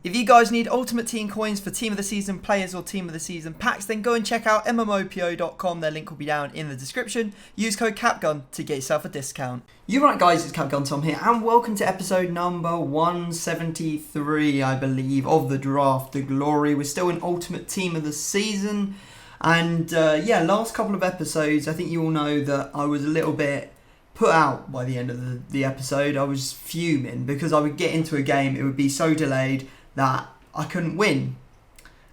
If you guys need Ultimate Team coins for Team of the Season players or Team of the Season packs, then go and check out MMOPO.com. Their link will be down in the description. Use code CAPGUN to get yourself a discount. You right guys, it's CapGun Tom here, and welcome to episode number 173, I believe, of the Draft to Glory. We're still in Ultimate Team of the Season, and yeah, last couple of episodes, I think you all know that I was a little bit put out by the end of the episode. I was fuming because I would get into a game, it would be so delayed that I couldn't win,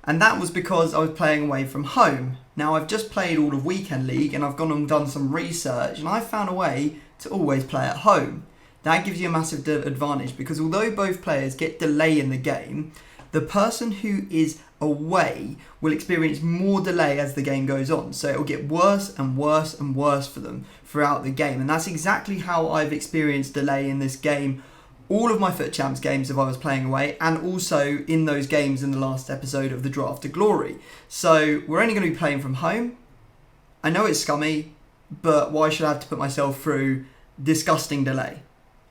and that was because I was playing away from home. Now I've just played all of Weekend League and I've gone and done some research, and I found a way to always play at home. That gives you a massive advantage because although both players get delay in the game, the person who is away will experience more delay as the game goes on, so it will get worse and worse and worse for them throughout the game, and that's exactly how I've experienced delay in this game. All of my Foot Champs games if I was playing away, and also in those games in the last episode of the Draft to Glory. So we're only going to be playing from home. I know it's scummy, but why should I have to put myself through disgusting delay?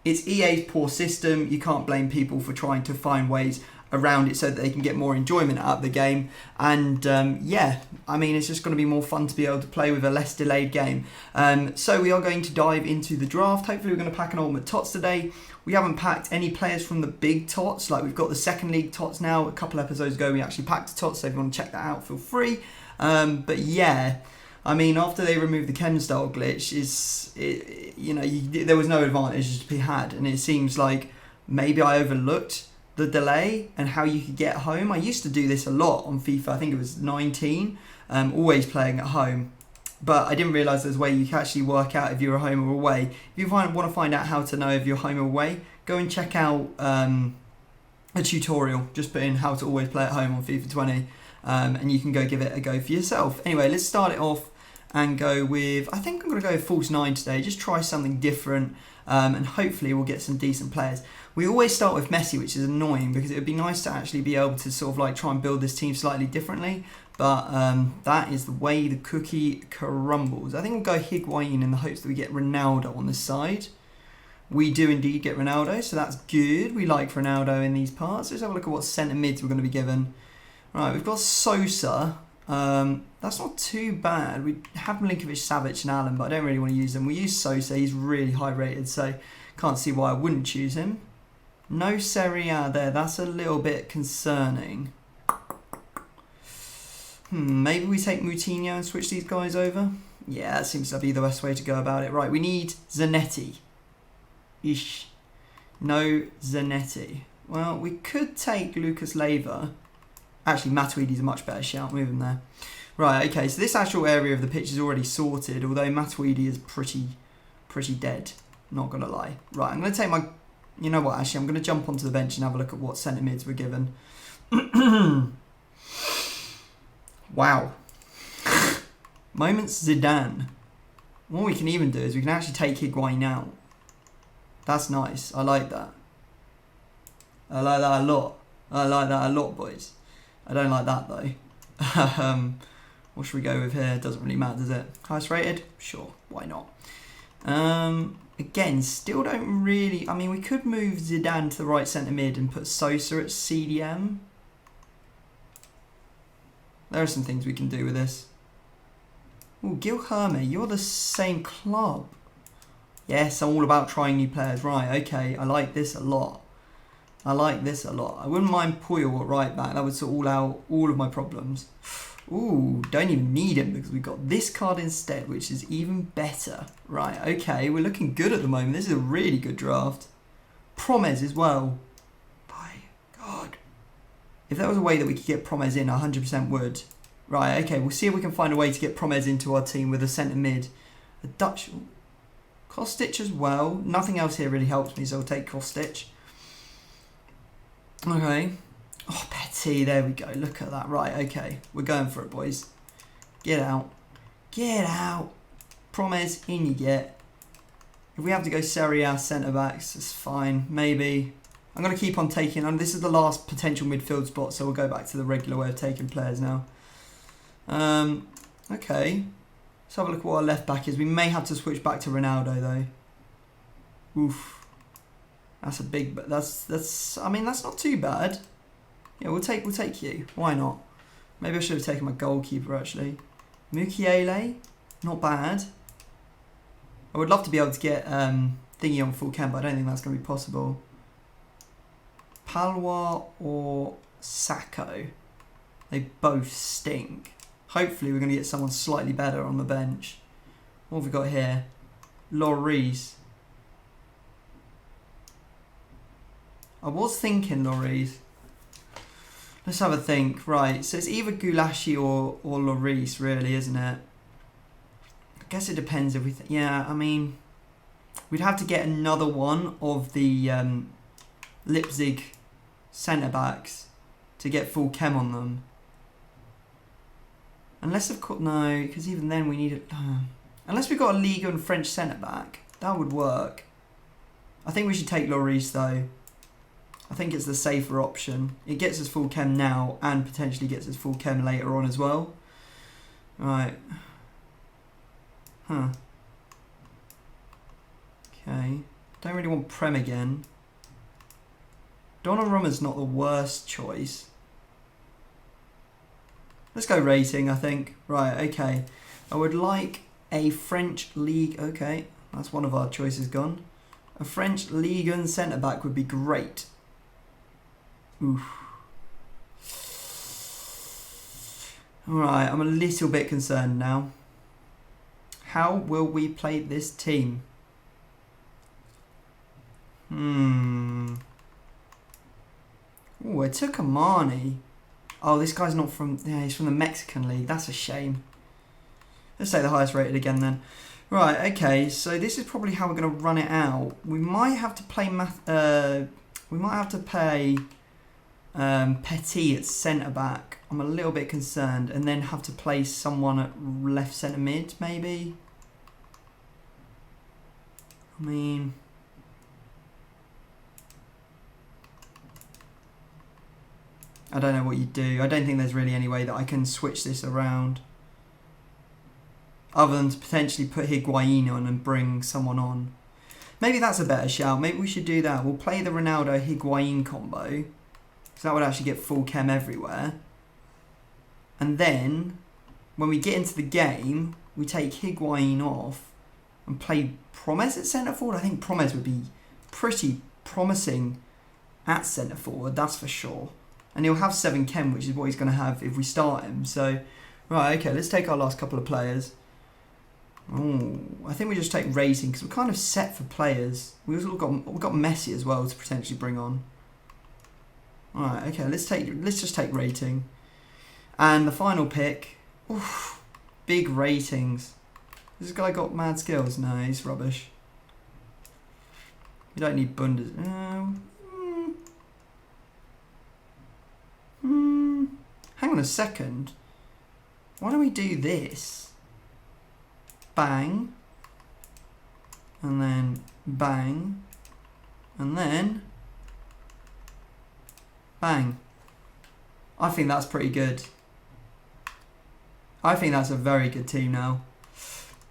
It's EA's poor system. You can't blame people for trying to find ways around it so that they can get more enjoyment out of the game. And yeah, I mean, it's just going to be more fun to be able to play with a less delayed game. So we are going to dive into the draft. Hopefully we're going to pack an Ultimate Tots today. We haven't packed any players from the big Tots. Like, we've got the second league Tots now. A couple episodes ago we actually packed a Tots, so if you want to check that out, feel free. But yeah, I mean, after they removed the chem style glitch, there was no advantage to be had, and it seems like maybe I overlooked the delay and how you could get home. I used to do this a lot on FIFA. I think it was 19, always playing at home. But I didn't realise there's a way you can actually work out if you're home or away. If you want to find out how to know if you're home or away, go and check out a tutorial. Just put in how to always play at home on FIFA 20, and you can go give it a go for yourself. Anyway, let's start it off and go with, I think I'm going to go with False 9 today. Just try something different, and hopefully we'll get some decent players. We always start with Messi, which is annoying because it would be nice to actually be able to sort of like try and build this team slightly differently. But that is the way the cookie crumbles. I think we'll go Higuain in the hopes that we get Ronaldo on this side. We do indeed get Ronaldo, so that's good. We like Ronaldo in these parts. Let's have a look at what centre mids we're going to be given. Right, we've got Sosa. That's not too bad. We have Milinkovic, Savic and Allen, but I don't really want to use them. We use Sosa. He's really high rated, so can't see why I wouldn't choose him. No Serie A there. That's a little bit concerning. Maybe we take Moutinho and switch these guys over? Yeah, that seems to be the best way to go about it. Right, we need Zanetti. Ish. No Zanetti. Well, we could take Lucas Leiva. Actually, Matuidi's a much better shout. Move him there. Right, okay, so this actual area of the pitch is already sorted, although Matuidi is pretty dead. Not going to lie. Right, I'm going to take my... You know what, actually, I'm going to jump onto the bench and have a look at what centre mids we're given. Wow. Moments Zidane. What we can even do is we can actually take Higuain out. That's nice. I like that. I like that a lot. I like that a lot, boys. I don't like that, though. What should we go with here? Doesn't really matter, does it? Highest rated? Sure. Why not? Again, still don't really... I mean, we could move Zidane to the right centre mid and put Sosa at CDM. There are some things we can do with this. Oh, Guilherme, you're the same club. Yes, I'm all about trying new players. Right, okay, I like this a lot. I like this a lot. I wouldn't mind Puyol at right back. That would sort out all of my problems. Ooh, don't even need him because we've got this card instead, which is even better. Right, okay, we're looking good at the moment. This is a really good draft. Promes as well. By God. If there was a way that we could get Promes in, 100% would. Right, okay, we'll see if we can find a way to get Promes into our team with a centre mid. A Dutch... Kostic as well. Nothing else here really helps me, so I'll take Kostic. Okay. Oh, Petty, there we go. Look at that. Right, okay. We're going for it, boys. Get out. Get out. Promes, in you get. If we have to go Serie A centre-backs, it's fine. Maybe... I'm going to keep on taking... this is the last potential midfield spot, so we'll go back to the regular way of taking players now. Okay. Let's have a look at what our left back is. We may have to switch back to Ronaldo, though. Oof. That's a big... I mean, that's not too bad. Yeah, we'll take you. Why not? Maybe I should have taken my goalkeeper, actually. Mukiele, not bad. I would love to be able to get Thingy on full chem, but I don't think that's going to be possible. Palwa or Sacco? They both stink. Hopefully we're going to get someone slightly better on the bench. What have we got here? Lloris. I was thinking Lloris. Let's have a think. Right, so it's either Gulashi or Lloris, really, isn't it? I guess it depends if we... yeah, I mean... we'd have to get another one of the Leipzig centre-backs to get full chem on them. Unless, of course... no, because even then we need it... unless we've got a Liga and French centre-back, that would work. I think we should take Lloris, though. I think it's the safer option. It gets us full chem now and potentially gets us full chem later on as well. Right. Huh. Okay. Don't really want Prem again. Donnarumma's not the worst choice. Let's go rating, I think. Right, okay. I would like a French league... okay, that's one of our choices gone. A French Ligue 1 centre-back would be great. Oof. Alright, I'm a little bit concerned now. How will we play this team? Oh, I took Amani. Oh, this guy's not from... yeah, he's from the Mexican league. That's a shame. Let's say the highest rated again then. Right, okay, so this is probably how we're going to run it out. We might have to play... we might have to play... Petit at centre-back. I'm a little bit concerned. And then have to play someone at left centre-mid, maybe? I mean... I don't know what you do. I don't think there's really any way that I can switch this around. Other than to potentially put Higuain on and bring someone on. Maybe that's a better shout. Maybe we should do that. We'll play the Ronaldo-Higuain combo. So that would actually get full chem everywhere. And then, when we get into the game, we take Higuain off and play Promes at centre forward. I think Promes would be pretty promising at centre forward, that's for sure. And he'll have 7 chem, which is what he's going to have if we start him. So, right, okay, let's take our last couple of players. Oh, I think we just take rating because we're kind of set for players. We've got Messi as well to potentially bring on. Alright, okay, let's just take rating. And the final pick, oof, big ratings. This guy got mad skills? No, he's rubbish. You don't need Bundes. Hang on a second. Why don't we do this? Bang. And then bang. And then bang. I think that's pretty good. I think that's a very good team now.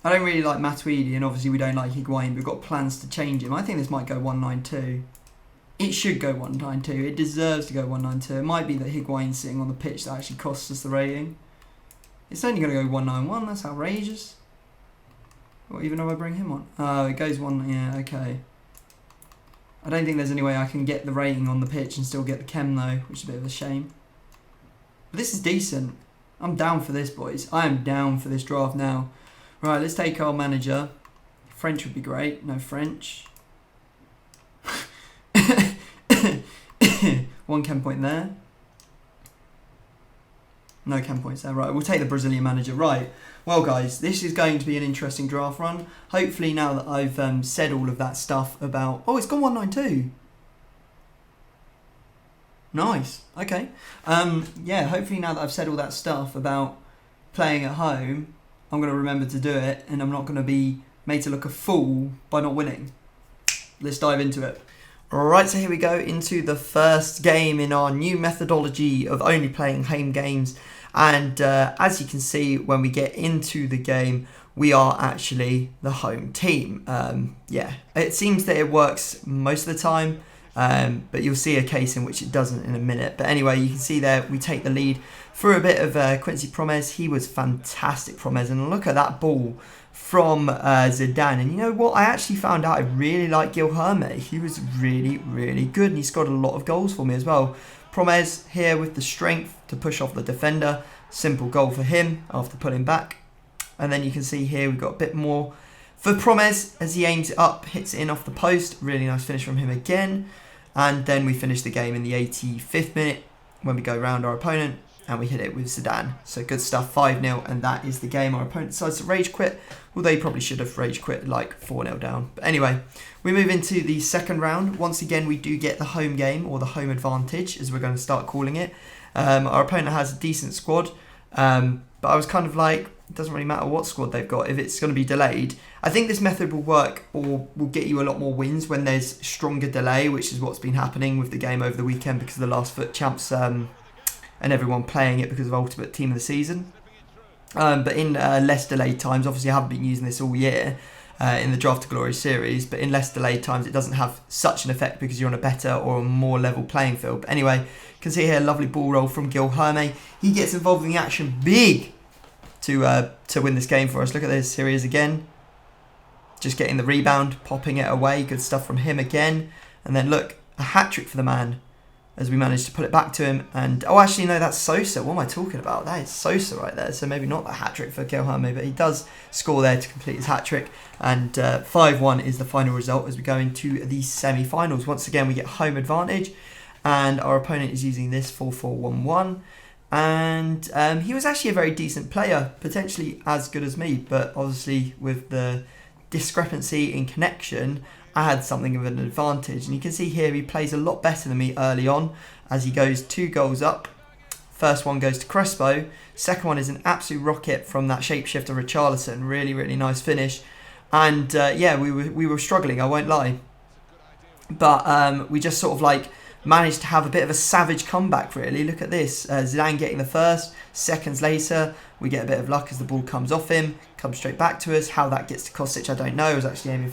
I don't really like Matuidi, and obviously we don't like Higuain, but we've got plans to change him. I think this might go 192. It should go 192. It deserves to go 192. It might be that Higuain's sitting on the pitch that actually costs us the rating. It's only going to go 191. That's outrageous. Or even if I bring him on. Oh, it goes 1... yeah, okay. I don't think there's any way I can get the rating on the pitch and still get the chem though, which is a bit of a shame. But this is decent. I'm down for this, boys. I am down for this draft now. Right, let's take our manager. French would be great. No French. 1 chem point there. No chem points there. Right, we'll take the Brazilian manager. Right. Well, guys, this is going to be an interesting draft run. Hopefully, now that I've said all of that stuff about... oh, it's gone 192. Nice. Okay. Yeah, hopefully now that I've said all that stuff about playing at home, I'm going to remember to do it, and I'm not going to be made to look a fool by not winning. Let's dive into it. Alright, so here we go into the first game in our new methodology of only playing home games. And as you can see, when we get into the game, we are actually the home team. Yeah, it seems that it works most of the time. But you'll see a case in which it doesn't in a minute. But anyway, you can see there we take the lead through a bit of Quincy Promes. He was fantastic, Promes, and look at that ball from Zidane. And you know what? I actually found out I really like Guilherme. He was really, really good, and he scored a lot of goals for me as well. Promes here with the strength to push off the defender. Simple goal for him after pulling back. And then you can see here we've got a bit more for Promes as he aims it up, hits it in off the post. Really nice finish from him again. And then we finish the game in the 85th minute when we go round our opponent and we hit it with Zidane. So good stuff, 5-0, and that is the game. Our opponent decides to rage quit, although he probably should have rage quit like 4-0 down. But anyway, we move into the second round. Once again, we do get the home game, or the home advantage, as we're going to start calling it. Our opponent has a decent squad, but I was kind of like, it doesn't really matter what squad they've got if it's going to be delayed. I think this method will work, or will get you a lot more wins when there's stronger delay, which is what's been happening with the game over the weekend because of the last foot champs and everyone playing it because of Ultimate Team of the Season. But in less delayed times, obviously I haven't been using this all year in the Draft to Glory series, but in less delayed times it doesn't have such an effect because you're on a better or a more level playing field. But anyway, you can see here a lovely ball roll from Guilherme. He gets involved in the action big to win this game for us. Look at this, here he is again. Just getting the rebound, popping it away. Good stuff from him again. And then look, a hat-trick for the man as we managed to put it back to him. And, oh, actually, no, that's Sosa. What am I talking about? That is Sosa right there. So maybe not a hat-trick for Guilherme, but he does score there to complete his hat-trick. And 5-1 is the final result as we go into the semi-finals. Once again, we get home advantage. And our opponent is using this 4-4-1-1. And he was actually a very decent player, potentially as good as me. But obviously, with the discrepancy in connection, I had something of an advantage. And you can see here he plays a lot better than me early on as he goes 2 goals up. First one goes to Crespo. Second one is an absolute rocket from that shapeshifter Richarlison. Really, really nice finish. And yeah, we were struggling, I won't lie. But we just sort of like managed to have a bit of a savage comeback, really. Look at this. Zidane getting the first. Seconds later, we get a bit of luck as the ball comes off him. Comes straight back to us. How that gets to Kostic, I don't know. I was actually aiming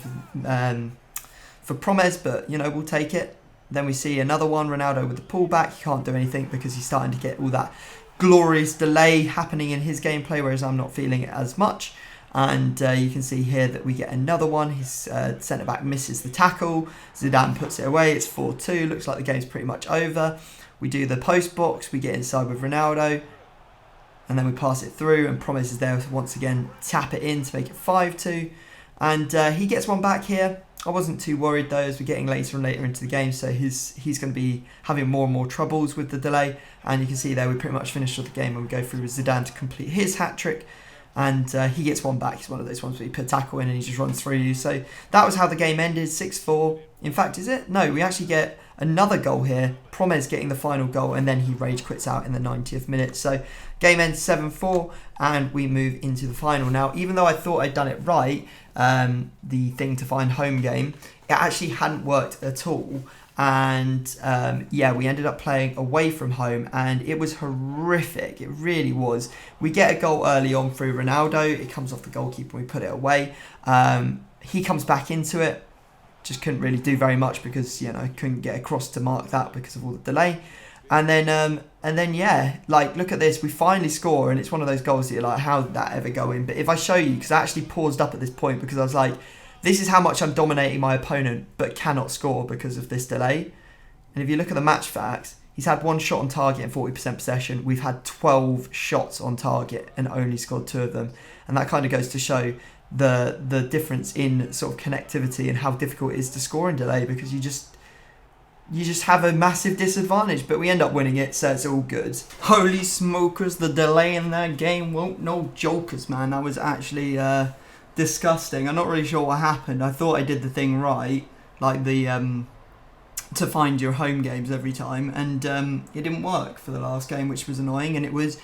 for Promes, but, you know, we'll take it. Then we see another one, Ronaldo with the pullback. He can't do anything because he's starting to get all that glorious delay happening in his gameplay, whereas I'm not feeling it as much. And you can see here that we get another one. His centre-back misses the tackle. Zidane puts it away. It's 4-2. Looks like the game's pretty much over. We do the post box. We get inside with Ronaldo. And then we pass it through. And Promes is there to once again tap it in to make it 5-2. And he gets one back here. I wasn't too worried though, as we're getting later and later into the game, so he's going to be having more and more troubles with the delay. And you can see there we pretty much finished with the game when we go through with Zidane to complete his hat-trick. And he gets one back. It's one of those ones where you put a tackle in and he just runs through you. So that was how the game ended, 6-4. In fact, is it? No, we actually get another goal here. Promes getting the final goal, and then he rage quits out in the 90th minute. So game ends 7-4, and we move into the final. Now, even though I thought I'd done it right, the thing to find home game, it actually hadn't worked at all. And yeah, we ended up playing away from home, and it was horrific. It really was. We get a goal early on through Ronaldo. It comes off the goalkeeper and we put it away. He comes back into it. Just couldn't really do very much because, you know, couldn't get across to mark that because of all the delay. And then yeah, like, look at this. We finally score, and it's one of those goals that you're like, how did that ever go in? But if I show you, because I actually paused up at this point because I was like, this is how much I'm dominating my opponent, but cannot score because of this delay. And if you look at the match facts, he's had 1 shot on target and 40% possession. We've had 12 shots on target and only scored 2 of them. And that kind of goes to show the difference in sort of connectivity and how difficult it is to score in delay, because you just have a massive disadvantage. But we end up winning it, so it's all good. Holy smokers, the delay in that game won't no jokers, man. That was actually disgusting. I'm not really sure what happened. I thought I did the thing right, like the to find your home games every time, and it didn't work for the last game, which was annoying, and it was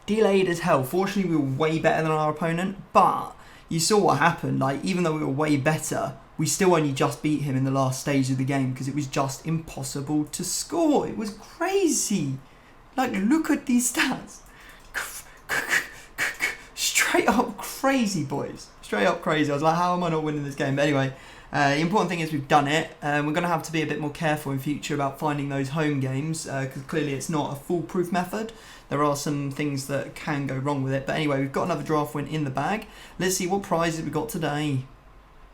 delayed as hell. Fortunately, we were way better than our opponent, but you saw what happened. Like, even though we were way better, we still only just beat him in the last stage of the game because it was just impossible to score. It was crazy. Like, look at these stats. Straight up crazy, boys. Straight up crazy. I was like, how am I not winning this game? But anyway, The important thing is we've done it. We're going to have to be a bit more careful in future about finding those home games because clearly it's not a foolproof method. There are some things that can go wrong with it. But anyway, we've got another draft win in the bag. Let's see what prizes we got today.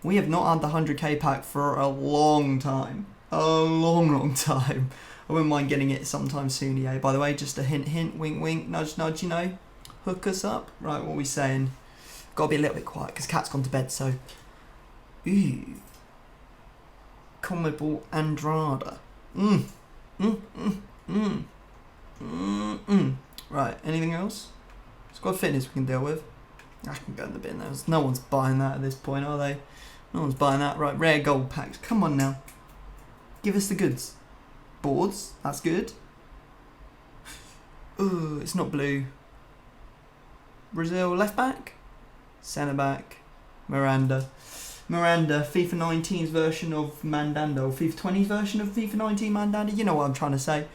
We have not had the 100k pack for a long time. A long time. I wouldn't mind getting it sometime soon, EA. By the way, just a hint, hint, wink, wink, nudge, nudge, you know. Hook us up. Right, what are we saying? Got to be a little bit quiet because Cat's gone to bed, so... Ooh. Commodore Andrada. Right, anything else? Squad fitness we can deal with. I can go in the bin. No one's buying that at this point, are they? No one's buying that. Right, rare gold packs. Come on now. Give us the goods. Boards. That's good. Ooh, it's not blue. Brazil left back. Centre back. Miranda, FIFA 19's version of Mandanda, FIFA 20's version of FIFA 19 Mandanda. You know what I'm trying to say.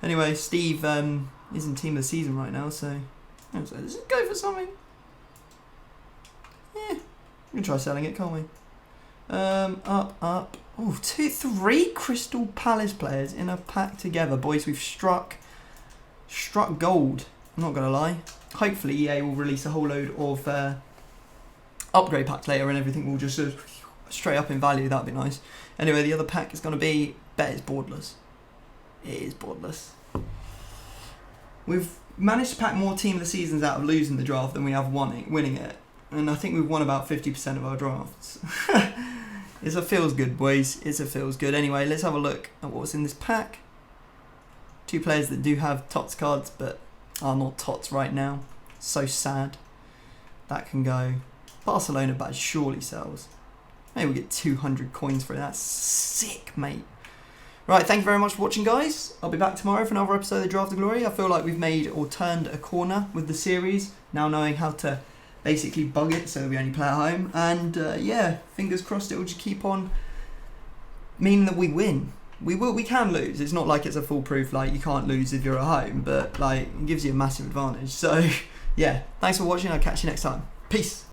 Anyway, Steve isn't team of the season right now, so let's just go for something. Yeah, we can try selling it, can't we? Up. Oh, 3 Crystal Palace players in a pack together, boys. We've struck gold. I'm not gonna lie. Hopefully, EA will release a whole load of upgrade packs later, and everything will just straight up in value. That'd be nice. Anyway, the other pack is gonna be. Bet it's boardless. It is boardless. We've managed to pack more team of the seasons out of losing the draft than we have winning it, and I think we've won about 50% of our drafts. It's a feels good, boys. It's a feels good. Anyway, let's have a look at what's in this pack. 2 players that do have Tots cards, but are not Tots right now. So sad. That can go. Barcelona badge surely sells. Maybe we get 200 coins for it. That's sick, mate. Right, thank you very much for watching, guys. I'll be back tomorrow for another episode of Draft of Glory. I feel like we've made or turned a corner with the series, now knowing how to basically bug it so we only play at home. And yeah, fingers crossed it will just keep on meaning that we win. We can lose. It's not like it's a foolproof, like you can't lose if you're at home, but like it gives you a massive advantage. So yeah, thanks for watching. I'll catch you next time. Peace.